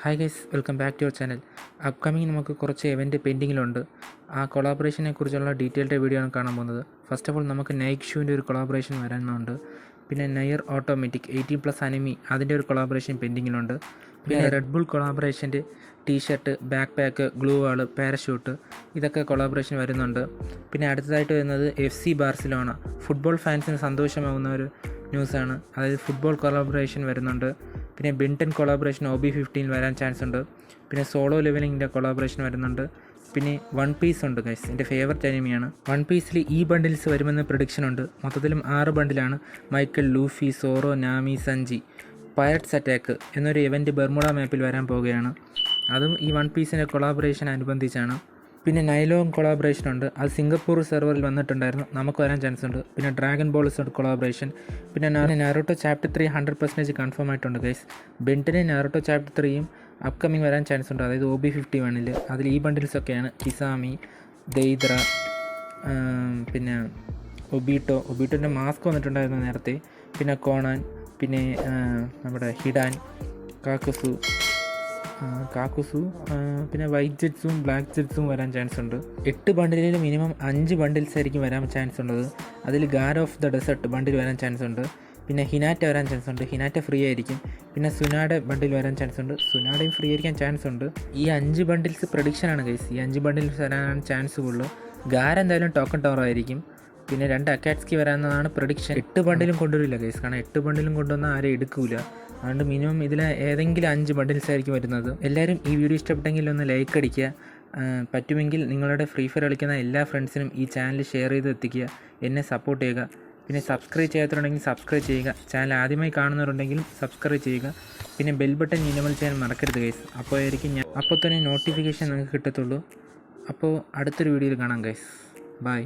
Hi guys, welcome back to your channel. Upcoming നമുക്ക് കുറച്ച് event പെൻഡിങ്ങിലുണ്ട്. ആ കൊളാബറേഷനെ കുറിച്ചുള്ള ഡീറ്റെയിൽഡ് വീഡിയോ ആണ് കാണാൻ പോകുന്നത്. ഫസ്റ്റ് ഓഫ് ഓൾ നമുക്ക് നൈക്ക് ഷൂവിൻ്റെ ഒരു കൊളാബറേഷൻ വരാനുണ്ട്. പിന്നെ നയർ ഓട്ടോമാറ്റിക് 18+ അനിമി അതിൻ്റെ ഒരു കൊളാബറേഷൻ പെൻഡിങ്ങിലുണ്ട്. പിന്നെ റെഡ് ബുൾ കൊളാബറേഷൻ്റെ T shirt, backpack, gloo wall, parachute ഇതൊക്കെ കൊളാബറേഷൻ വരുന്നുണ്ട്. പിന്നെ അടുത്തതായിട്ട് വരുന്നത് FC ബാർസിലോണ, ഫുട്ബോൾ ഫാൻസിന് സന്തോഷമാകുന്ന ഒരു ന്യൂസാണ്. അതായത് ഫുട്ബോൾ കൊളാബറേഷൻ വരുന്നുണ്ട്. പിന്നെ ബിൻടൺ കൊളാബറേഷൻ OB15 വരാൻ ചാൻസ് ഉണ്ട്. പിന്നെ സോളോ ലെവലിങ്ങിൻ്റെ കൊളാബറേഷൻ വരുന്നുണ്ട്. പിന്നെ വൺ പീസ് ഉണ്ട് ഗൈസ്, എൻ്റെ ഫേവററ്റ് അനിമിയാണ്. വൺ പീസിൽ ഈ ബണ്ടിൽസ് വരുമെന്ന് പ്രഡിക്ഷൻ ഉണ്ട്. മൊത്തത്തിലും 6 ബണ്ടിലാണ്. Michael, Luffy, Zoro, Nami, Sanji. Pirates attack എന്നൊരു ഇവൻറ്റ് ബെർമുഡ മാപ്പിൽ വരാൻ പോവുകയാണ്. അതും ഈ വൺ പീസിൻ്റെ കൊളാബറേഷൻ അനുബന്ധിച്ചാണ്. പിന്നെ നൈലോങ് കൊളാബറേഷൻ ഉണ്ട്. അത് സിംഗപ്പൂർ സെർവറിൽ വന്നിട്ടുണ്ടായിരുന്നു, നമുക്ക് വരാൻ ചാൻസ് ഉണ്ട്. പിന്നെ ഡ്രാഗൺ ബോൾസ് കൊളാബറേഷൻ. പിന്നെ നാരുട്ടോ ചാപ്റ്റർ 3 100% കൺഫേം ആയിട്ടുണ്ട് ഗൈസ്. ബെൻറ്റനെ നാരുട്ടോ ചാപ്റ്റർ 3യും അപ്കമിങ് വരാൻ ചാൻസ് ഉണ്ട്. അതായത് OB51-ൽ. അതിൽ ഈ ബണ്ടിൽസൊക്കെയാണ് കിസാമി, ദെയ്ദ്ര, പിന്നെ ഒബീട്ടോൻ്റെ മാസ്ക് വന്നിട്ടുണ്ടായിരുന്നു നേരത്തെ. പിന്നെ കോണാൻ, പിന്നെ നമ്മുടെ ഹിഡാൻ, കാക്കുസു, പിന്നെ വൈറ്റ് ജെറ്റ്സും ബ്ലാക്ക് ജെറ്റ്സും വരാൻ ചാൻസ് ഉണ്ട്. 8 ബണ്ടിലിൽ മിനിമം 5 ബണ്ടിൽസ് ആയിരിക്കും വരാൻ ചാൻസ് ഉള്ളത്. അതിൽ ഗാഡ് ഓഫ് ദ ഡെസേർട്ട് ബണ്ടിൽ വരാൻ ചാൻസ് ഉണ്ട്. പിന്നെ ഹിനാറ്റ വരാൻ ചാൻസ് ഉണ്ട്. ഹിനാറ്റ ഫ്രീ ആയിരിക്കും. പിന്നെ സുനാഡ ബണ്ടിൽ വരാൻ ചാൻസ് ഉണ്ട്. സുനാഡയും ഫ്രീ ആയിരിക്കാൻ ചാൻസ് ഉണ്ട്. ഈ 5 ബണ്ടിൽസ് പ്രഡിക്ഷനാണ് ഗൈസ്. ഈ 5 ബണ്ടിൽസ് വരാനാണ് ചാൻസ് ഉള്ളൂ. ഗാര എന്തായാലും ടോക്കൺ ടവർ ആയിരിക്കും. പിന്നെ 2 അക്കാറ്റ്സ്കി വരാമെന്നതാണ് പ്രഡിക്ഷൻ. 8 ബണ്ടിലും കൊണ്ടുവരില്ല ഗൈസ്, കാരണം 8 ബണ്ടിലും കൊണ്ടുവന്നാൽ ആരും എടുക്കില്ല. അതുകൊണ്ട് മിനിമം ഇതിൽ ഏതെങ്കിലും 5 ബണ്ടിൽസ് ആയിരിക്കും വരുന്നത്. എല്ലാവരും ഈ വീഡിയോ ഇഷ്ടപ്പെട്ടെങ്കിൽ ഒന്ന് ലൈക്ക് അടിക്കുക. പറ്റുമെങ്കിൽ നിങ്ങളുടെ ഫ്രീ ഫയർ കളിക്കുന്ന എല്ലാ ഫ്രണ്ട്സിനും ഈ ചാനൽ ഷെയർ ചെയ്ത് എത്തിക്കുക. എന്നെ സപ്പോർട്ട് ചെയ്യുക. പിന്നെ സബ്സ്ക്രൈബ് ചെയ്യാത്തവരുണ്ടെങ്കിൽ സബ്സ്ക്രൈബ് ചെയ്യുക. ചാനൽ ആദ്യമായി കാണുന്നവരുണ്ടെങ്കിലും സബ്സ്ക്രൈബ് ചെയ്യുക. പിന്നെ ബെൽ ബട്ടൺ ഇനേബിൾ ചെയ്യാൻ മറക്കരുത് ഗൈസ്. അപ്പോൾ തന്നെ നോട്ടിഫിക്കേഷൻ നിങ്ങൾക്ക് കിട്ടത്തുള്ളൂ. അപ്പോൾ അടുത്തൊരു വീഡിയോയിൽ കാണാം ഗൈസ്. ബൈ.